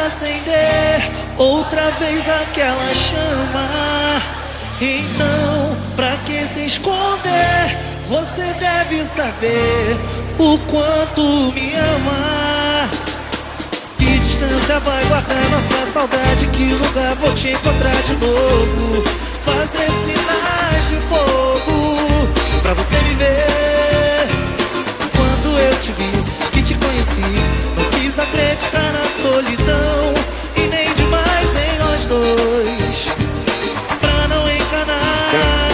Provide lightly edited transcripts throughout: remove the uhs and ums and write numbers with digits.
acender outra vez aquela chama. Então, pra que se esconder? Você deve saber o quanto me ama. Que distância vai guardar nossa saudade? Que lugar vou te encontrar de novo? Fazer sinais de fogo pra você me ver. Quando eu te vi, que te conheci, não quis acreditar na solidão e nem demais em nós dois. Pra não encanar,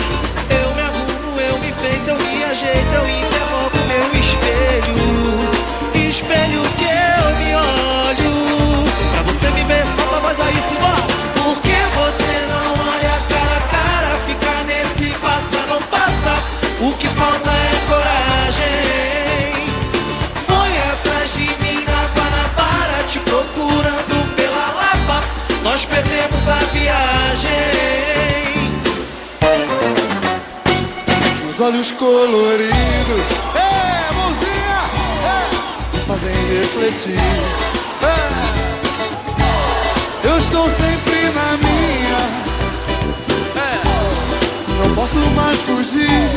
eu me arrumo, eu me feito, eu me ajeito, eu interrogo meu espelho, espelho que eu me olho. Pra você me ver, solta a voz aí, simbora. Por que você não olha cara a cara? Fica nesse passa, não passa. O que falta é coragem. Foi atrás de mim na Guanabara, te procurando pela Lapa. Nós perdemos a viagem. Os olhos coloridos, mãozinha, me fazem refletir. Eu estou sempre na minha, não posso mais fugir.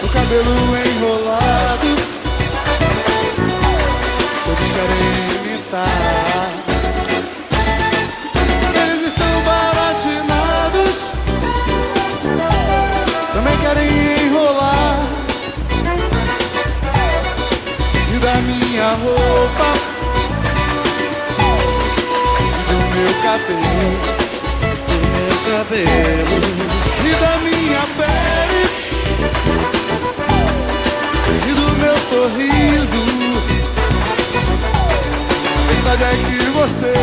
O cabelo enrolado, todos querem imitar. Eles estão baratinados, também querem enrolar. Segui da minha roupa, segui do meu cabelo, segui da minha pele, segui do meu sorriso. A verdade é que você